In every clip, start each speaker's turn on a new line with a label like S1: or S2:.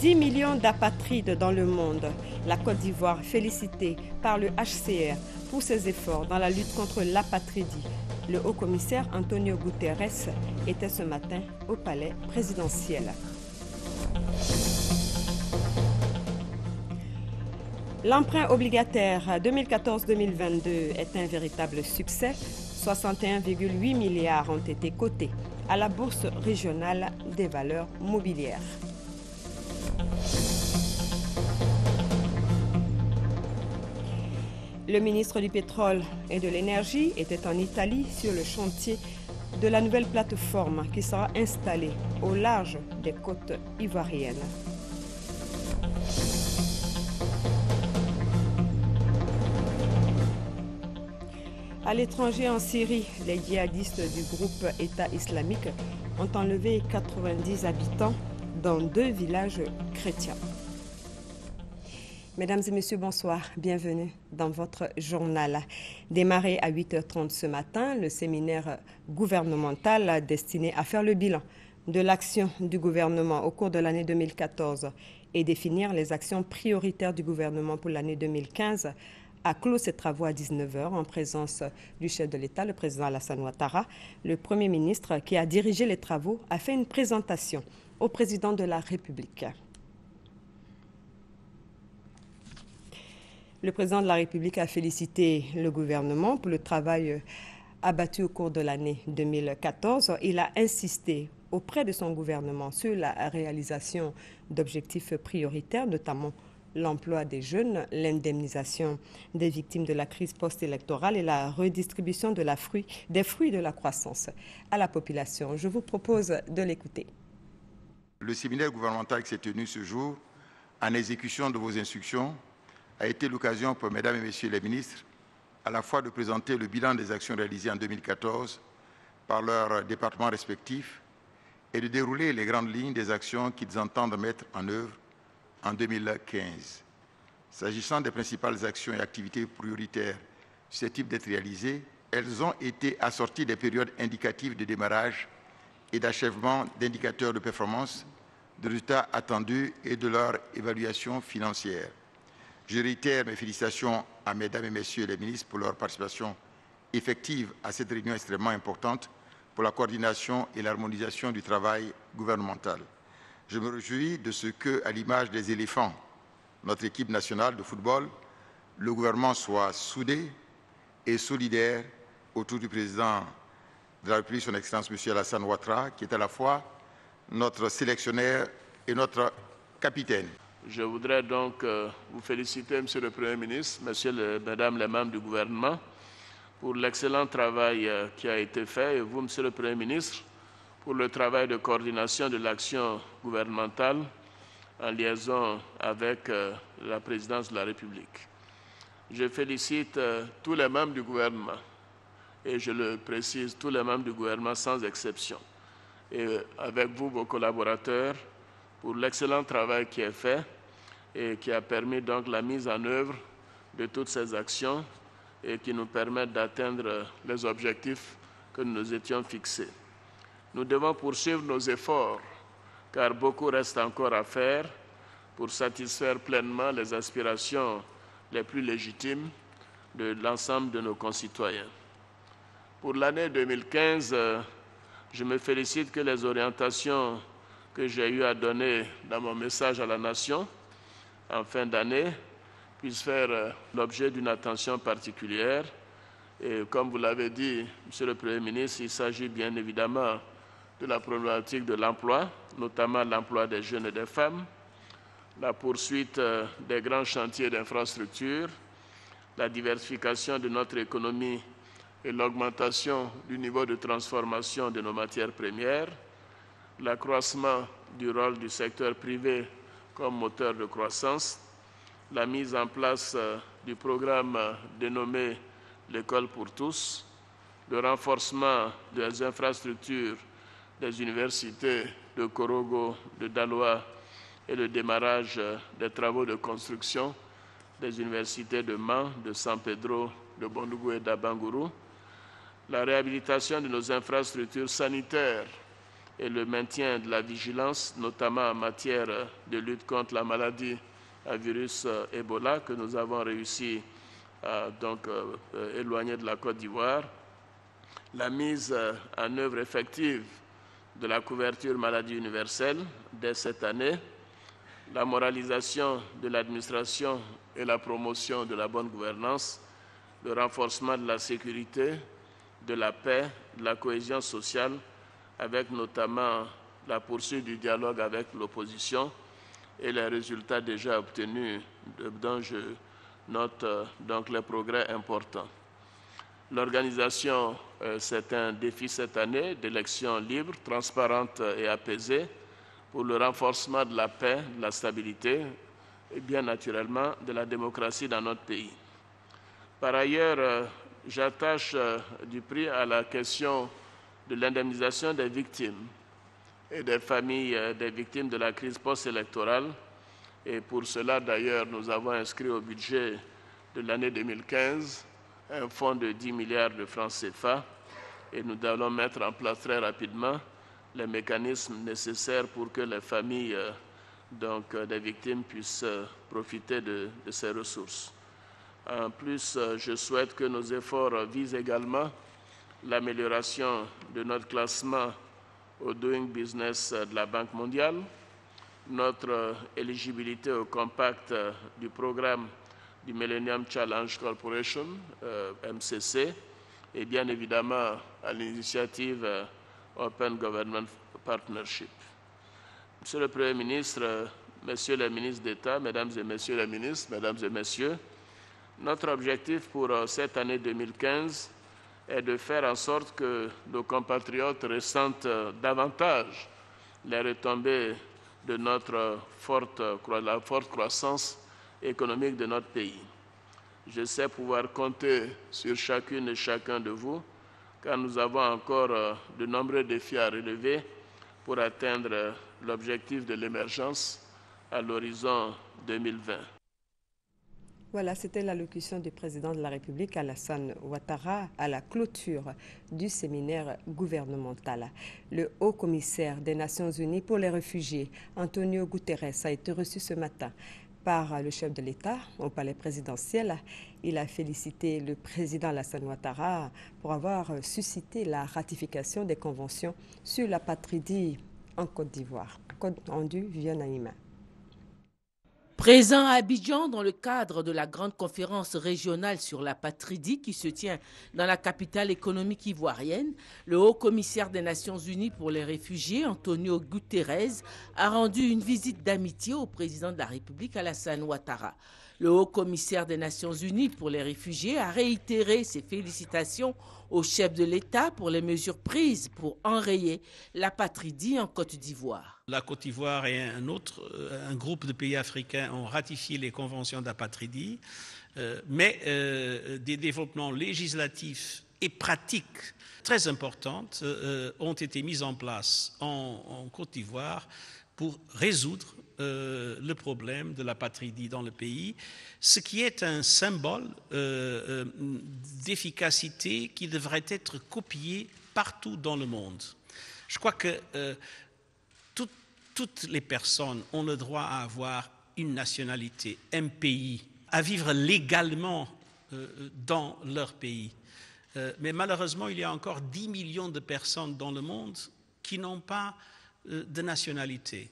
S1: 10 millions d'apatrides dans le monde. La Côte d'Ivoire félicitée par le HCR pour ses efforts dans la lutte contre l'apatridie. Le haut-commissaire Antonio Guterres était ce matin au palais présidentiel. L'emprunt obligataire 2014-2022 est un véritable succès. 61,8 milliards ont été cotés à la Bourse régionale des valeurs mobilières. Le ministre du Pétrole et de l'Énergie était en Italie sur le chantier de la nouvelle plateforme qui sera installée au large des côtes ivoiriennes. À l'étranger, en Syrie, les djihadistes du groupe État islamique ont enlevé 90 habitants dans 2 villages chrétiens. Mesdames et messieurs, bonsoir. Bienvenue dans votre journal. Démarré à 8h30 ce matin, le séminaire gouvernemental destiné à faire le bilan de l'action du gouvernement au cours de l'année 2014 et définir les actions prioritaires du gouvernement pour l'année 2015 a clos ses travaux à 19h en présence du chef de l'État, le président Alassane Ouattara. Le Premier ministre qui a dirigé les travaux a fait une présentation au président de la République. Le président de la République a félicité le gouvernement pour le travail abattu au cours de l'année 2014. Il a insisté auprès de son gouvernement sur la réalisation d'objectifs prioritaires, notamment l'emploi des jeunes, l'indemnisation des victimes de la crise post-électorale et la redistribution des fruits de la croissance à la population. Je vous propose de l'écouter.
S2: Le séminaire gouvernemental qui s'est tenu ce jour, en exécution de vos instructions, a été l'occasion pour Mesdames et Messieurs les ministres à la fois de présenter le bilan des actions réalisées en 2014 par leurs départements respectifs et de dérouler les grandes lignes des actions qu'ils entendent mettre en œuvre en 2015. S'agissant des principales actions et activités prioritaires susceptibles d'être réalisées, elles ont été assorties des périodes indicatives de démarrage et d'achèvement d'indicateurs de performance, de résultats attendus et de leur évaluation financière. Je réitère mes félicitations à Mesdames et Messieurs les ministres pour leur participation effective à cette réunion extrêmement importante pour la coordination et l'harmonisation du travail gouvernemental. Je me réjouis de ce que, à l'image des éléphants, notre équipe nationale de football, le gouvernement soit soudé et solidaire autour du président de la République, son Excellence M. Alassane Ouattara, qui est à la fois notre sélectionneur et notre capitaine.
S3: Je voudrais donc vous féliciter, Monsieur le Premier ministre, Mesdames les membres du gouvernement, pour l'excellent travail qui a été fait, et vous, Monsieur le Premier ministre, pour le travail de coordination de l'action gouvernementale en liaison avec la présidence de la République. Je félicite tous les membres du gouvernement, et je le précise, tous les membres du gouvernement sans exception, et avec vous, vos collaborateurs, pour l'excellent travail qui est fait et qui a permis donc la mise en œuvre de toutes ces actions et qui nous permettent d'atteindre les objectifs que nous nous étions fixés. Nous devons poursuivre nos efforts, car beaucoup reste encore à faire pour satisfaire pleinement les aspirations les plus légitimes de l'ensemble de nos concitoyens. Pour l'année 2015, je me félicite que les orientations que j'ai eu à donner dans mon message à la nation en fin d'année puissent faire l'objet d'une attention particulière. Et comme vous l'avez dit, Monsieur le Premier ministre, il s'agit bien évidemment de la problématique de l'emploi, notamment l'emploi des jeunes et des femmes, la poursuite des grands chantiers d'infrastructures, la diversification de notre économie et l'augmentation du niveau de transformation de nos matières premières, l'accroissement du rôle du secteur privé comme moteur de croissance, la mise en place du programme dénommé l'École pour tous, le renforcement des infrastructures des universités de Korogo, de Daloa et le démarrage des travaux de construction des universités de Mans, de San Pedro, de Bondougou et d'Abangourou, la réhabilitation de nos infrastructures sanitaires et le maintien de la vigilance, notamment en matière de lutte contre la maladie à virus Ebola, que nous avons réussi à éloigner de la Côte d'Ivoire, la mise en œuvre effective de la couverture maladie universelle dès cette année, la moralisation de l'administration et la promotion de la bonne gouvernance, le renforcement de la sécurité, de la paix, de la cohésion sociale, avec notamment la poursuite du dialogue avec l'opposition et les résultats déjà obtenus dont je note donc les progrès importants. L'organisation, c'est un défi cette année d'élections libres, transparentes et apaisées pour le renforcement de la paix, de la stabilité et bien naturellement de la démocratie dans notre pays. Par ailleurs, j'attache du prix à la question de l'indemnisation des victimes et des familles des victimes de la crise post-électorale. Et pour cela, d'ailleurs, nous avons inscrit au budget de l'année 2015 un fonds de 10 milliards de francs CFA et nous allons mettre en place très rapidement les mécanismes nécessaires pour que les familles des victimes puissent profiter de ces ressources. En plus, je souhaite que nos efforts visent également l'amélioration de notre classement au Doing Business de la Banque mondiale, notre éligibilité au compact du programme du Millennium Challenge Corporation, MCC, et bien évidemment à l'initiative Open Government Partnership. Monsieur le Premier ministre, Messieurs les ministres d'État, Mesdames et Messieurs les ministres, Mesdames et Messieurs, notre objectif pour cette année 2015 est de faire en sorte que nos compatriotes ressentent davantage les retombées de la forte croissance économique de notre pays. Je sais pouvoir compter sur chacune et chacun de vous, car nous avons encore de nombreux défis à relever pour atteindre l'objectif de l'émergence à l'horizon 2020.
S1: Voilà, c'était l'allocution du président de la République, Alassane Ouattara, à la clôture du séminaire gouvernemental. Le haut-commissaire des Nations Unies pour les réfugiés, Antonio Guterres, a été reçu ce matin par le chef de l'État au palais présidentiel. Il a félicité le président Alassane Ouattara pour avoir suscité la ratification des conventions sur l'apatridie en Côte d'Ivoire. Compte rendu, Viviane Anima.
S4: Présent à Abidjan dans le cadre de la grande conférence régionale sur l'apatridie qui se tient dans la capitale économique ivoirienne, le haut-commissaire des Nations Unies pour les réfugiés, Antonio Guterres, a rendu une visite d'amitié au président de la République, Alassane Ouattara. Le haut-commissaire des Nations Unies pour les réfugiés a réitéré ses félicitations au chef de l'État pour les mesures prises pour enrayer l'apatridie en Côte d'Ivoire.
S5: La Côte d'Ivoire et un groupe de pays africains ont ratifié les conventions d'apatridie, mais des développements législatifs et pratiques très importantes ont été mis en place en Côte d'Ivoire pour résoudre le problème de l'apatridie dans le pays, ce qui est un symbole d'efficacité qui devrait être copié partout dans le monde. Je crois que toutes les personnes ont le droit à avoir une nationalité, un pays, à vivre légalement dans leur pays. Mais malheureusement, il y a encore 10 millions de personnes dans le monde qui n'ont pas de nationalité.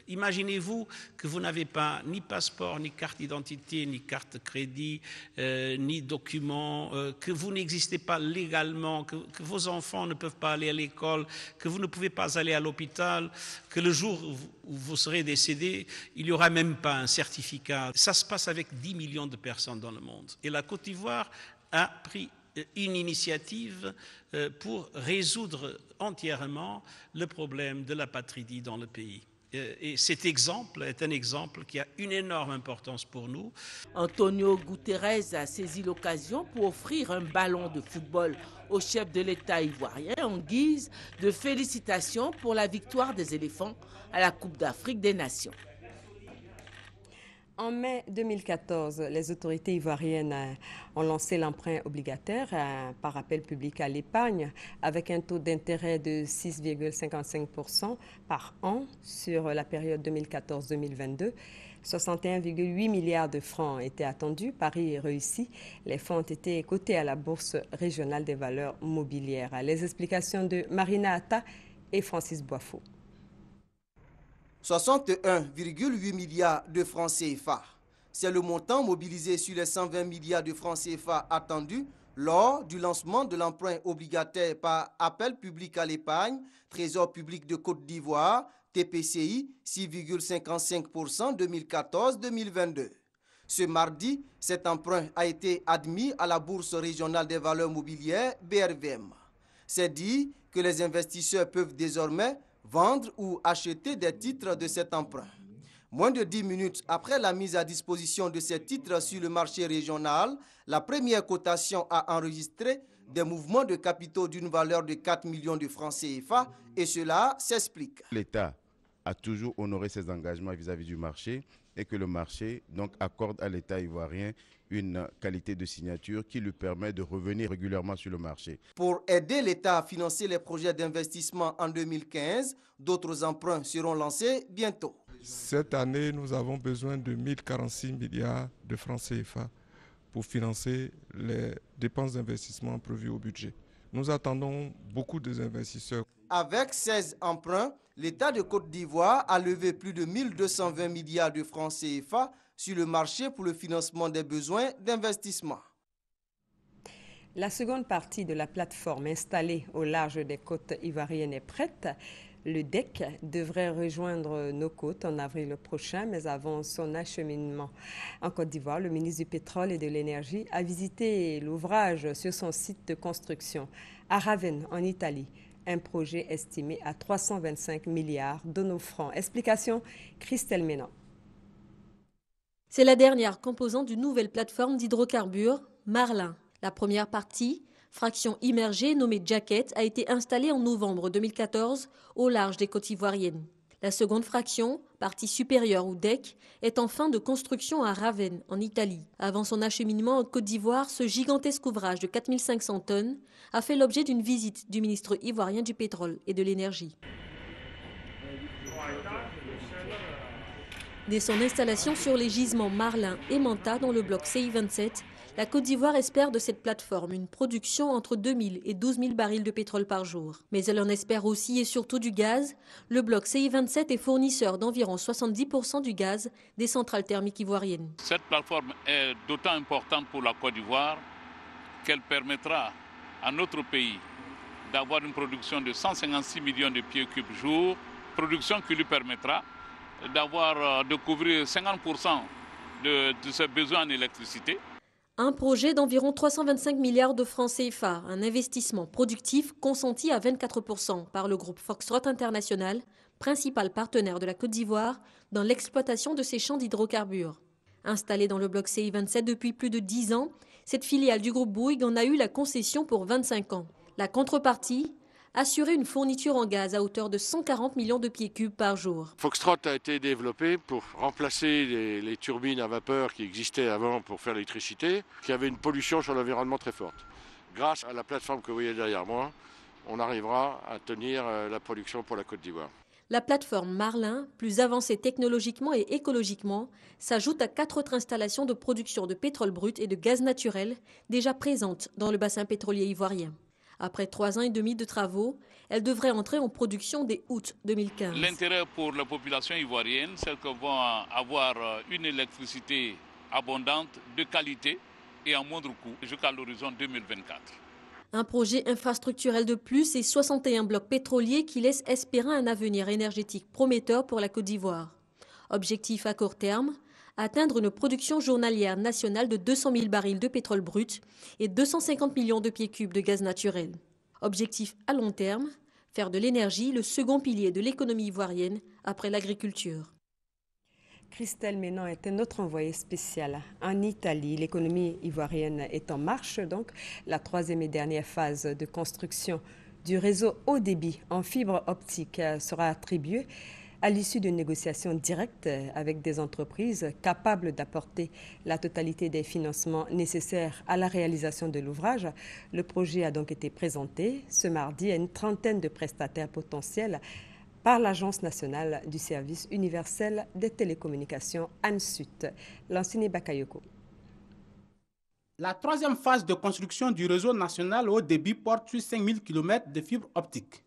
S5: Imaginez-vous que vous n'avez pas ni passeport, ni carte d'identité, ni carte de crédit, ni document, que vous n'existez pas légalement, que vos enfants ne peuvent pas aller à l'école, que vous ne pouvez pas aller à l'hôpital, que le jour où vous serez décédé, il n'y aura même pas un certificat. Ça se passe avec 10 millions de personnes dans le monde. Et la Côte d'Ivoire a pris une initiative pour résoudre entièrement le problème de l'apatridie dans le pays. Et cet exemple est un exemple qui a une énorme importance pour nous.
S4: Antonio Guterres a saisi l'occasion pour offrir un ballon de football au chef de l'État ivoirien en guise de félicitations pour la victoire des éléphants à la Coupe d'Afrique des Nations.
S1: En mai 2014, les autorités ivoiriennes ont lancé l'emprunt obligataire par appel public à l'épargne avec un taux d'intérêt de 6,55% par an sur la période 2014-2022. 61,8 milliards de francs étaient attendus. Paris est réussi. Les fonds ont été cotés à la Bourse régionale des valeurs mobilières. Les explications de Marina Atta et Francis Boifo.
S6: 61,8 milliards de francs CFA. C'est le montant mobilisé sur les 120 milliards de francs CFA attendus lors du lancement de l'emprunt obligataire par appel public à l'épargne, Trésor public de Côte d'Ivoire, TPCI, 6,55% 2014-2022. Ce mardi, cet emprunt a été admis à la Bourse régionale des valeurs mobilières, BRVM. C'est dire que les investisseurs peuvent désormais vendre ou acheter des titres de cet emprunt. Moins de 10 minutes après la mise à disposition de ces titres sur le marché régional, la première cotation a enregistré des mouvements de capitaux d'une valeur de 4 millions de francs CFA et cela s'explique.
S7: L'État a toujours honoré ses engagements vis-à-vis du marché et que le marché donc accorde à l'État ivoirien une qualité de signature qui lui permet de revenir régulièrement sur le marché.
S6: Pour aider l'État à financer les projets d'investissement en 2015, d'autres emprunts seront lancés bientôt.
S8: Cette année, nous avons besoin de 1046 milliards de francs CFA pour financer les dépenses d'investissement prévues au budget. Nous attendons beaucoup des investisseurs.
S6: Avec 16 emprunts, l'État de Côte d'Ivoire a levé plus de 1220 milliards de francs CFA sur le marché pour le financement des besoins d'investissement.
S1: La seconde partie de la plateforme installée au large des côtes ivoiriennes est prête. Le DEC devrait rejoindre nos côtes en avril prochain, mais avant son acheminement en Côte d'Ivoire, le ministre du Pétrole et de l'Énergie a visité l'ouvrage sur son site de construction à Ravenne, en Italie. Un projet estimé à 325 milliards de nos francs. Explication, Christelle Ménan.
S9: C'est la dernière composante d'une nouvelle plateforme d'hydrocarbures, Marlin. La première partie, fraction immergée nommée Jacket, a été installée en novembre 2014 au large des côtes ivoiriennes. La seconde fraction, partie supérieure ou DEC, est en fin de construction à Ravenne, en Italie. Avant son acheminement en Côte d'Ivoire, ce gigantesque ouvrage de 4500 tonnes a fait l'objet d'une visite du ministre ivoirien du Pétrole et de l'Énergie. Dès son installation sur les gisements Marlin et Manta dans le bloc CI-27, la Côte d'Ivoire espère de cette plateforme une production entre 2000 et 12 000 barils de pétrole par jour. Mais elle en espère aussi et surtout du gaz. Le bloc CI-27 est fournisseur d'environ 70% du gaz des centrales thermiques ivoiriennes.
S10: Cette plateforme est d'autant importante pour la Côte d'Ivoire qu'elle permettra à notre pays d'avoir une production de 156 millions de pieds cubes jour, production qui lui permettra de couvrir 50% de ses besoins en électricité.
S9: Un projet d'environ 325 milliards de francs CFA, un investissement productif consenti à 24% par le groupe Foxtrot International, principal partenaire de la Côte d'Ivoire dans l'exploitation de ces champs d'hydrocarbures. Installée dans le bloc CI-27 depuis plus de 10 ans, cette filiale du groupe Bouygues en a eu la concession pour 25 ans. La contrepartie, assurer une fourniture en gaz à hauteur de 140 millions de pieds cubes par jour.
S11: Foxtrot a été développé pour remplacer les turbines à vapeur qui existaient avant pour faire l'électricité, qui avaient une pollution sur l'environnement très forte. Grâce à la plateforme que vous voyez derrière moi, on arrivera à tenir la production pour la Côte d'Ivoire.
S9: La plateforme Marlin, plus avancée technologiquement et écologiquement, s'ajoute à 4 autres installations de production de pétrole brut et de gaz naturel déjà présentes dans le bassin pétrolier ivoirien. Après 3 ans et demi de travaux, elle devrait entrer en production dès août 2015.
S10: L'intérêt pour la population ivoirienne, c'est qu'on va avoir une électricité abondante, de qualité et à moindre coût jusqu'à l'horizon 2024.
S9: Un projet infrastructurel de plus et 61 blocs pétroliers qui laissent espérer un avenir énergétique prometteur pour la Côte d'Ivoire. Objectif à court terme, atteindre une production journalière nationale de 200 000 barils de pétrole brut et 250 millions de pieds cubes de gaz naturel. Objectif à long terme, faire de l'énergie le second pilier de l'économie ivoirienne après l'agriculture.
S1: Christelle Ménan était notre envoyée spéciale en Italie. L'économie ivoirienne est en marche, donc la 3e et dernière phase de construction du réseau haut débit en fibre optique sera attribuée à l'issue d'une négociation directe avec des entreprises capables d'apporter la totalité des financements nécessaires à la réalisation de l'ouvrage. Le projet a donc été présenté ce mardi à une trentaine de prestataires potentiels par l'Agence nationale du service universel des télécommunications ANSUT. Lansine Bakayoko.
S12: La troisième phase de construction du réseau national haut débit porte sur 5000 km de fibres optiques.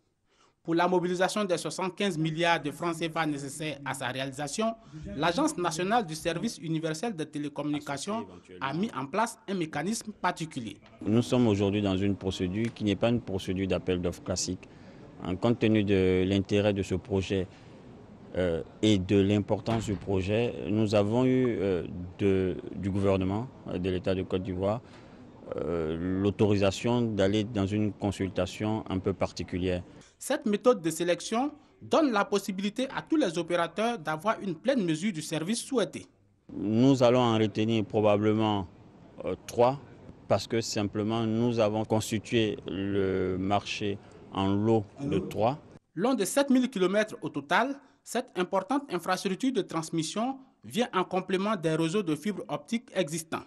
S12: Pour la mobilisation des 75 milliards de francs CFA nécessaires à sa réalisation, l'Agence nationale du service universel de télécommunications a mis en place un mécanisme particulier.
S13: Nous sommes aujourd'hui dans une procédure qui n'est pas une procédure d'appel d'offres classique. En compte tenu de l'intérêt de ce projet et de l'importance du projet, nous avons eu du gouvernement de l'État de Côte d'Ivoire l'autorisation d'aller dans une consultation un peu particulière.
S12: Cette méthode de sélection donne la possibilité à tous les opérateurs d'avoir une pleine mesure du service souhaité.
S13: Nous allons en retenir probablement 3 parce que simplement nous avons constitué le marché en lot de 3.
S12: Long de 7000 km au total, cette importante infrastructure de transmission vient en complément des réseaux de fibres optiques existants.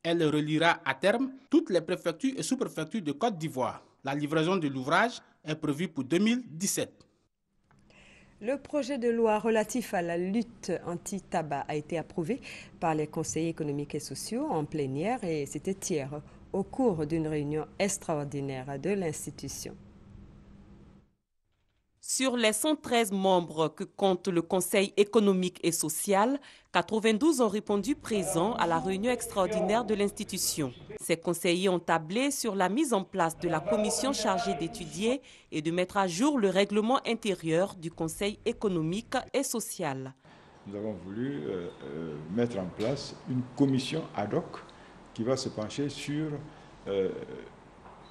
S12: Elle reliera à terme toutes les préfectures et sous-préfectures de Côte d'Ivoire. La livraison de l'ouvrage est prévue pour 2017.
S1: Le projet de loi relatif à la lutte anti-tabac a été approuvé par les conseillers économiques et sociaux en plénière et c'était hier au cours d'une réunion extraordinaire de l'institution.
S14: Sur les 113 membres que compte le Conseil économique et social, 92 ont répondu présents à la réunion extraordinaire de l'institution. Ces conseillers ont tablé sur la mise en place de la commission chargée d'étudier et de mettre à jour le règlement intérieur du Conseil économique et social.
S15: Nous avons voulu mettre en place une commission ad hoc qui va se pencher sur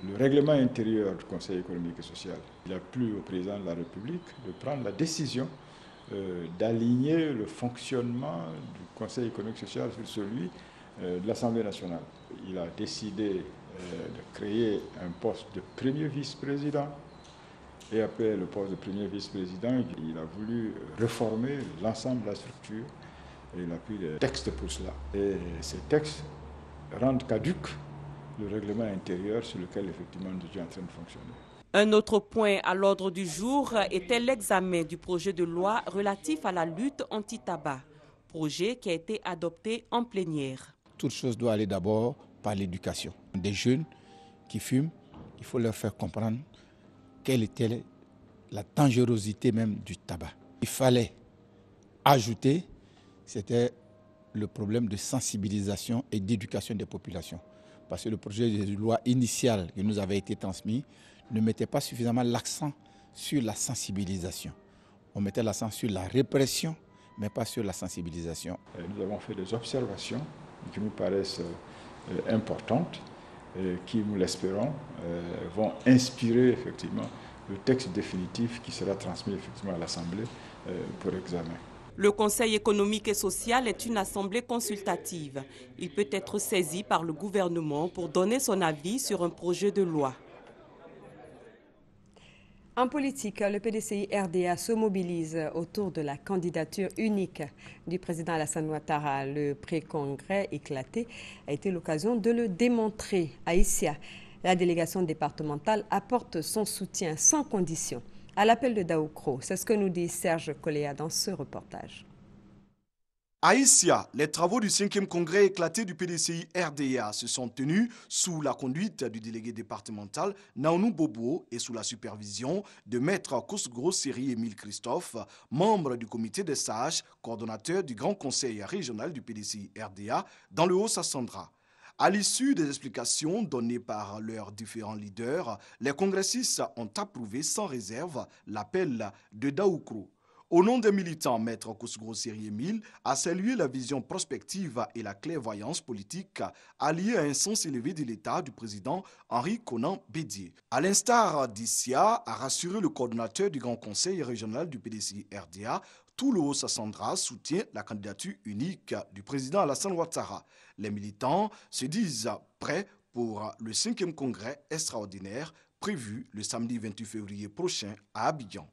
S15: le règlement intérieur du Conseil économique et social. Il a plu au président de la République de prendre la décision d'aligner le fonctionnement du Conseil économique et social sur celui de l'Assemblée nationale. Il a décidé de créer un poste de premier vice-président et après le poste de premier vice-président, il a voulu réformer l'ensemble de la structure et il a pris des textes pour cela. Et ces textes rendent caduc le règlement intérieur sur lequel effectivement nous sommes en train de fonctionner.
S14: Un autre point à l'ordre du jour était l'examen du projet de loi relatif à la lutte anti-tabac, projet qui a été adopté en plénière.
S16: Toute chose doit aller d'abord par l'éducation. Des jeunes qui fument, il faut leur faire comprendre quelle était la dangerosité même du tabac. Il fallait ajouter, c'était le problème de sensibilisation et d'éducation des populations. Parce que le projet de loi initial qui nous avait été transmis ne mettait pas suffisamment l'accent sur la sensibilisation. On mettait l'accent sur la répression, mais pas sur la sensibilisation.
S15: Nous avons fait des observations qui nous paraissent importantes, qui, nous l'espérons, vont inspirer effectivement le texte définitif qui sera transmis effectivement à l'Assemblée pour examen.
S14: Le Conseil économique et social est une assemblée consultative. Il peut être saisi par le gouvernement pour donner son avis sur un projet de loi.
S1: En politique, le PDCI RDA se mobilise autour de la candidature unique du président Alassane Ouattara. Le pré-congrès éclaté a été l'occasion de le démontrer. À Issia, la délégation départementale apporte son soutien sans condition à l'appel de Daoukro. C'est ce que nous dit Serge Coléa dans ce reportage.
S17: À Issia, les travaux du 5e congrès éclaté du PDCI RDA se sont tenus sous la conduite du délégué départemental Naounou Bobo et sous la supervision de Maître Kousgro Seri Émile Christophe, membre du comité des sages, coordonnateur du Grand Conseil régional du PDCI RDA dans le Haut-Sassandra. À l'issue des explications données par leurs différents leaders, les congressistes ont approuvé sans réserve l'appel de Daoukro. Au nom des militants, Maître Kousgro Seri Émile a salué la vision prospective et la clairvoyance politique alliée à un sens élevé de l'État du président Henri Konan Bédié. À l'instar d'Issia, a rassuré le coordonnateur du Grand Conseil régional du PDCI RDA, tout le Haut-Sassandra soutient la candidature unique du président Alassane Ouattara. Les militants se disent prêts pour le 5e congrès extraordinaire prévu le samedi 28 février prochain à Abidjan.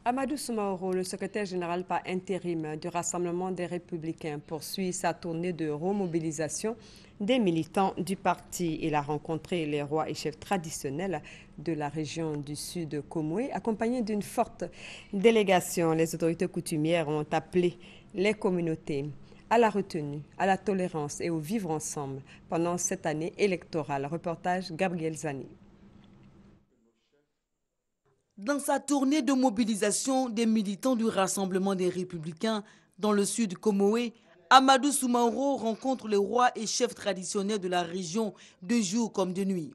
S1: Amadou Soumaoro, le secrétaire général par intérim du Rassemblement des Républicains, poursuit sa tournée de remobilisation des militants du parti. Il a rencontré les rois et chefs traditionnels de la région du sud Komoué, accompagné d'une forte délégation. Les autorités coutumières ont appelé les communautés à la retenue, à la tolérance et au vivre ensemble pendant cette année électorale. Reportage Gabriel Zani.
S18: Dans sa tournée de mobilisation des militants du Rassemblement des Républicains dans le sud Komoué, Amadou Soumaoro rencontre les rois et chefs traditionnels de la région de jour comme de nuit.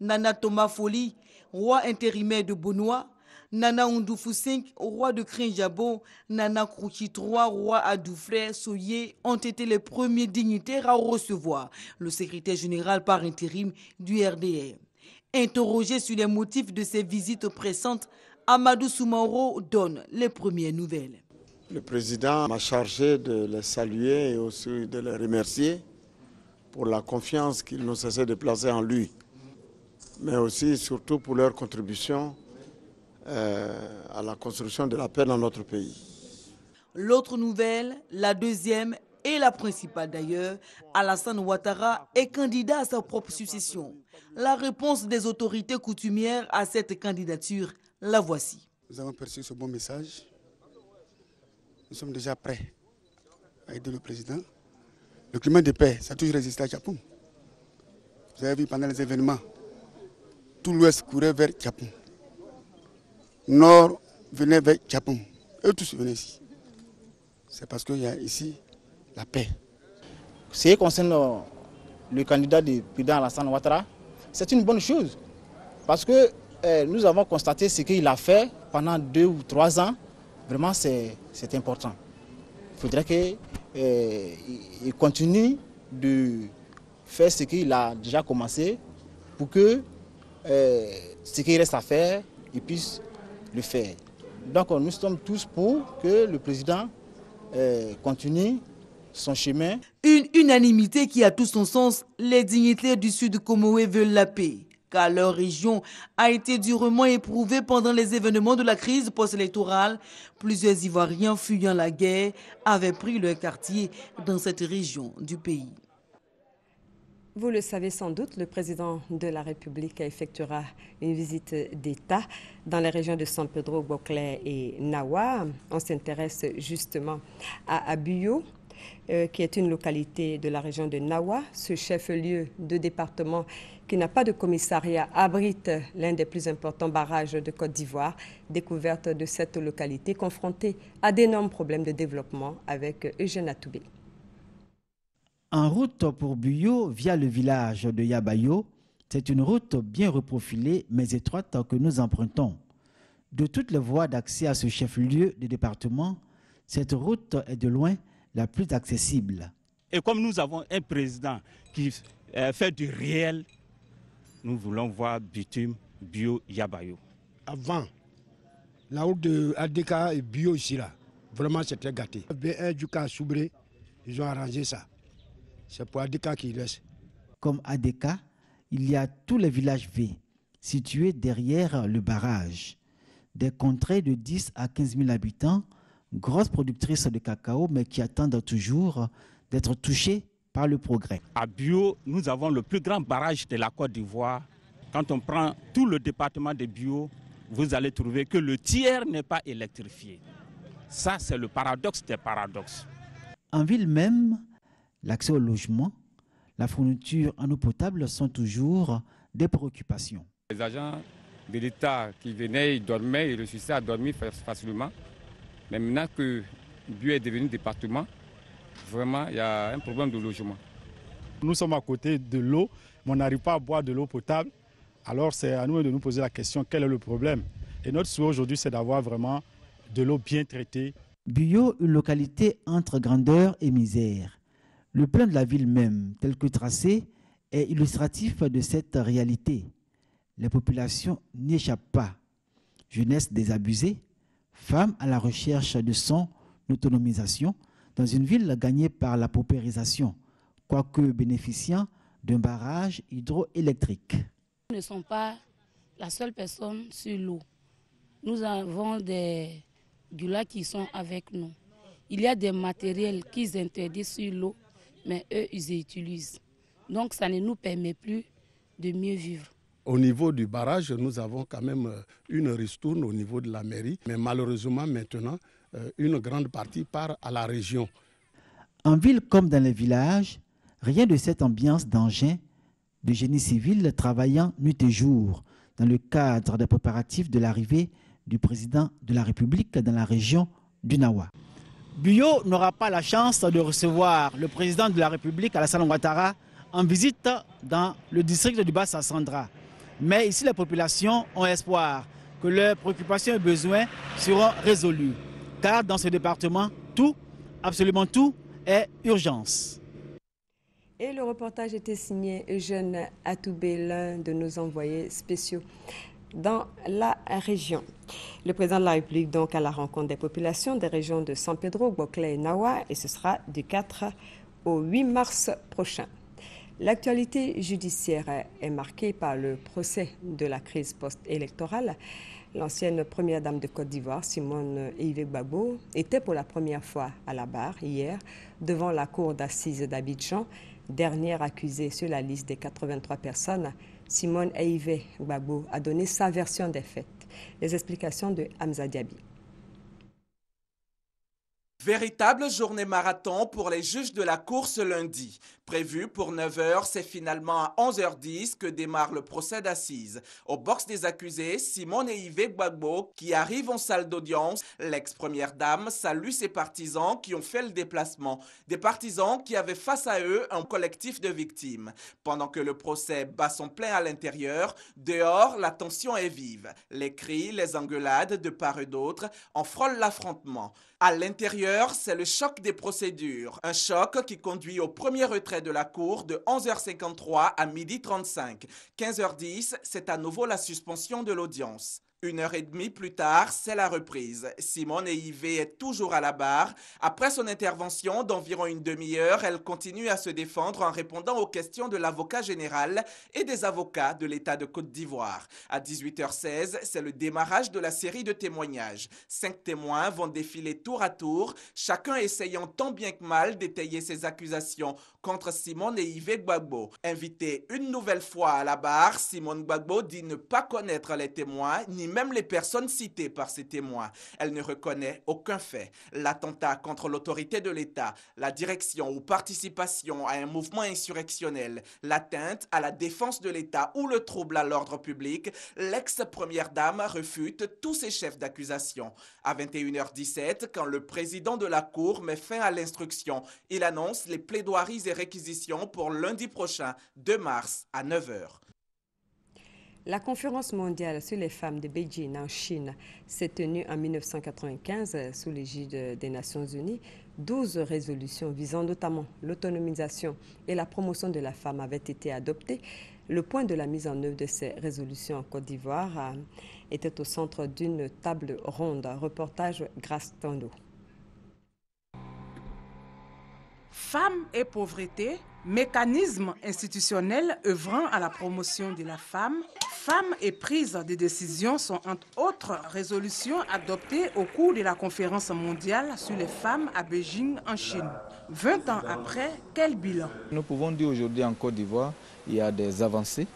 S18: Nana Thomas Foli, roi intérimaire de Bonois, Nana Oundoufou 5, roi de Krinjabo, Nana Krouchi 3, roi Adoufré, Soye ont été les premiers dignitaires à recevoir le secrétaire général par intérim du RDR. Interrogé sur les motifs de ces visites pressantes, Amadou Soumaoro donne les premières nouvelles.
S19: Le président m'a chargé de les saluer et aussi de les remercier pour la confiance qu'ils n'ont cessé de placer en lui, mais aussi surtout pour leur contribution à la construction de la paix dans notre pays.
S18: L'autre nouvelle, la deuxième et la principale d'ailleurs, Alassane Ouattara est candidat à sa propre succession. La réponse des autorités coutumières à cette candidature, la voici.
S20: Nous avons perçu ce bon message. Nous sommes déjà prêts à aider le président. Le climat de paix, ça a toujours résisté à Tchapoum. Vous avez vu pendant les événements, tout l'ouest courait vers Tchapoum. Nord venait vers Tchapoum. Eux tous venaient ici. C'est parce qu'il y a ici la paix.
S21: Ce qui concerne le candidat du président Alassane Ouattara, c'est une bonne chose. Parce que nous avons constaté ce qu'il a fait pendant 2 ou 3 ans. Vraiment, c'est important. Il faudrait qu'il continue de faire ce qu'il a déjà commencé pour que ce qu'il reste à faire, il puisse le faire. Donc nous sommes tous pour que le président continue son chemin.
S18: Une unanimité qui a tout son sens. Les dignitaires du sud Komoué veulent la paix, car leur région a été durement éprouvée pendant les événements de la crise post-électorale. Plusieurs Ivoiriens fuyant la guerre avaient pris leur quartier dans cette région du pays.
S1: Vous le savez sans doute, le président de la République effectuera une visite d'État dans les régions de San Pedro, Boclé et Nawa. On s'intéresse justement à Buyo, qui est une localité de la région de Nawa. Ce chef-lieu de département qui n'a pas de commissariat abrite l'un des plus importants barrages de Côte d'Ivoire. Découverte de cette localité confrontée à d'énormes problèmes de développement avec Eugène Atoubé.
S22: En route pour Buyo via le village de Yabayo, c'est une route bien reprofilée mais étroite que nous empruntons. De toutes les voies d'accès à ce chef-lieu de département, cette route est de loin la plus accessible.
S23: Et comme nous avons un président qui fait du réel, nous voulons voir Bitume, Buyo, Yabayo.
S24: Avant, la route de Adeka et Buyo ici, là, vraiment c'est très gâté. B1 du cas Soubré, ils ont arrangé ça. C'est pour Adeka qui reste.
S22: Comme Adeka, il y a tous les villages V, situés derrière le barrage. Des contrées de 10 à 15 000 habitants, grosses productrices de cacao, mais qui attendent toujours d'être touchées par le progrès.
S23: À Buyo, nous avons le plus grand barrage de la Côte d'Ivoire. Quand on prend tout le département de Buyo, vous allez trouver que le tiers n'est pas électrifié. Ça, c'est le paradoxe des paradoxes.
S22: En ville même, l'accès au logement, la fourniture en eau potable sont toujours des préoccupations.
S25: Les agents de l'État qui venaient, ils dormaient, ils réussissaient à dormir facilement. Mais maintenant que Buyo est devenu département, vraiment, il y a un problème de logement.
S24: Nous sommes à côté de l'eau, mais on n'arrive pas à boire de l'eau potable. Alors c'est à nous de nous poser la question, quel est le problème? Et notre souhait aujourd'hui, c'est d'avoir vraiment de l'eau bien traitée.
S22: Buyo, une localité entre grandeur et misère. Le plan de la ville même, tel que tracé, est illustratif de cette réalité. Les populations n'y échappent pas. Jeunesse désabusée, femmes à la recherche de son autonomisation, dans une ville gagnée par la paupérisation, quoique bénéficiant d'un barrage hydroélectrique.
S26: Nous ne sommes pas la seule personne sur l'eau. Nous avons des
S2: du lac qui sont avec nous. Il y a des matériels qu'ils interdisent sur l'eau, mais eux, ils les utilisent. Donc ça ne nous permet plus de mieux vivre.
S3: Au niveau du barrage, nous avons quand même une ristourne au niveau de la mairie, mais malheureusement maintenant, une grande partie part à la région.
S22: En ville comme dans les villages, rien de cette ambiance d'engins de génie civil travaillant nuit et jour dans le cadre des préparatifs de l'arrivée du président de la République dans la région du Nawa. Buyo n'aura pas la chance de recevoir le président de la République, Alassane Ouattara, en visite dans le district du Bas-Sassandra. Mais ici, les populations ont espoir que leurs préoccupations et besoins seront résolus. Car dans ce département, tout, absolument tout, est urgence.
S1: Et le reportage était signé Eugène Atoubé, l'un de nos envoyés spéciaux dans la région. Le président de la République donc à la rencontre des populations des régions de San Pedro, Boklé et Nawa, et ce sera du 4 au 8 mars prochain. L'actualité judiciaire est marquée par le procès de la crise post-électorale. L'ancienne première dame de Côte d'Ivoire, Simone Gbagbo, était pour la première fois à la barre hier devant la cour d'assises d'Abidjan. Dernière accusée sur la liste des 83 personnes, Simone Gbagbo a donné sa version des faits. Les explications de Hamza Diaby.
S4: Véritable journée marathon pour les juges de la cour ce lundi. Prévu pour 9h, c'est finalement à 11h10 que démarre le procès d'assises. Au box des accusés, Simone Gbagbo, qui arrive en salle d'audience, l'ex-première dame salue ses partisans qui ont fait le déplacement. Des partisans qui avaient face à eux un collectif de victimes. Pendant que le procès bat son plein à l'intérieur, dehors, la tension est vive. Les cris, les engueulades de part et d'autre en frôlent l'affrontement. À l'intérieur, c'est le choc des procédures. Un choc qui conduit au premier retrait de la cour de 11h53 à 12h35. 15h10, c'est à nouveau la suspension de l'audience. 1h30 plus tard, c'est la reprise. Simone est toujours à la barre. Après son intervention d'environ une demi-heure, elle continue à se défendre en répondant aux questions de l'avocat général et des avocats de l'État de Côte d'Ivoire. À 18h16, c'est le démarrage de la série de témoignages. 5 témoins vont défiler tour à tour, chacun essayant tant bien que mal d'étayer ses accusations contre Simone Gbagbo. Invitée une nouvelle fois à la barre, Simone Gbagbo dit ne pas connaître les témoins, ni même les personnes citées par ces témoins. Elle ne reconnaît aucun fait. L'attentat contre l'autorité de l'État, la direction ou participation à un mouvement insurrectionnel, l'atteinte à la défense de l'État ou le trouble à l'ordre public, l'ex-première dame refute tous ces chefs d'accusation. À 21h17, quand le président de la Cour met fin à l'instruction, il annonce les plaidoiries et réquisitions pour lundi prochain, 2 mars à 9h.
S1: La conférence mondiale sur les femmes de Beijing en Chine s'est tenue en 1995 sous l'égide des Nations Unies. 12 résolutions visant notamment l'autonomisation et la promotion de la femme avaient été adoptées. Le point de la mise en œuvre de ces résolutions en Côte d'Ivoire était au centre d'une table ronde. Reportage Grace Tando.
S5: Femmes et pauvreté, mécanismes institutionnels œuvrant à la promotion de la femme, femmes et prise de décision sont entre autres résolutions adoptées au cours de la conférence mondiale sur les femmes à Beijing en Chine. 20 ans après, quel bilan?
S7: Nous pouvons dire aujourd'hui en Côte d'Ivoire, il y a des avancées,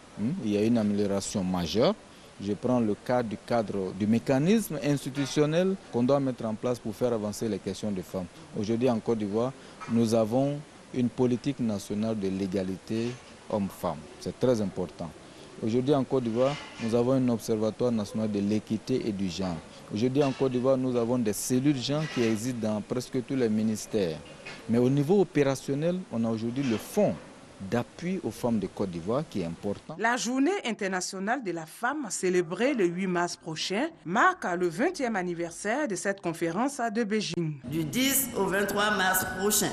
S7: il y a une amélioration majeure. Je prends le cas du mécanisme institutionnel qu'on doit mettre en place pour faire avancer les questions des femmes. Aujourd'hui en Côte d'Ivoire, nous avons une politique nationale de l'égalité hommes-femmes. C'est très important. Aujourd'hui en Côte d'Ivoire, nous avons un observatoire national de l'équité et du genre. Aujourd'hui en Côte d'Ivoire, nous avons des cellules genre qui existent dans presque tous les ministères. Mais au niveau opérationnel, on a aujourd'hui le fonds d'appui aux femmes de Côte d'Ivoire qui est important.
S5: La journée internationale de la femme, célébrée le 8 mars prochain, marque le 20e anniversaire de cette conférence de Beijing.
S26: Du 10 au 23 mars prochain,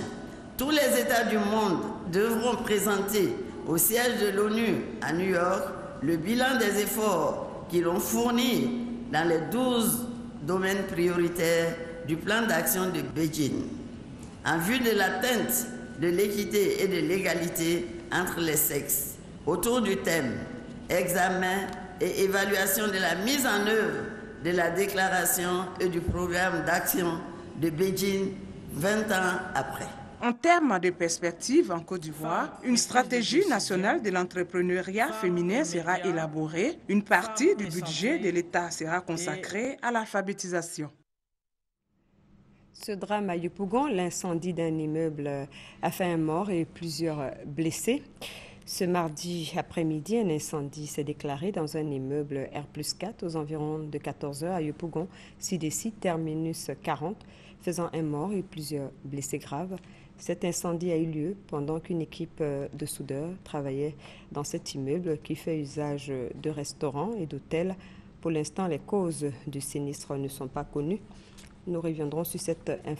S26: tous les États du monde devront présenter au siège de l'ONU à New York le bilan des efforts qu'ils ont fournis dans les 12 domaines prioritaires du plan d'action de Beijing, en vue de l'atteinte de l'équité et de l'égalité entre les sexes, autour du thème « Examen et évaluation de la mise en œuvre de la déclaration et du programme d'action de Beijing 20 ans après.
S5: En termes de perspective en Côte d'Ivoire, une stratégie nationale de l'entrepreneuriat féminin sera élaborée. Une partie du budget de l'État sera consacrée à l'alphabétisation.
S1: Ce drame à Yopougon, l'incendie d'un immeuble a fait un mort et plusieurs blessés. Ce mardi après-midi, un incendie s'est déclaré dans un immeuble R+4 aux environs de 14 h à Yopougon, CDC terminus 40, faisant un mort et plusieurs blessés graves. Cet incendie a eu lieu pendant qu'une équipe de soudeurs travaillait dans cet immeuble qui fait usage de restaurants et d'hôtels. Pour l'instant, les causes du sinistre ne sont pas connues. Nous reviendrons sur cette information.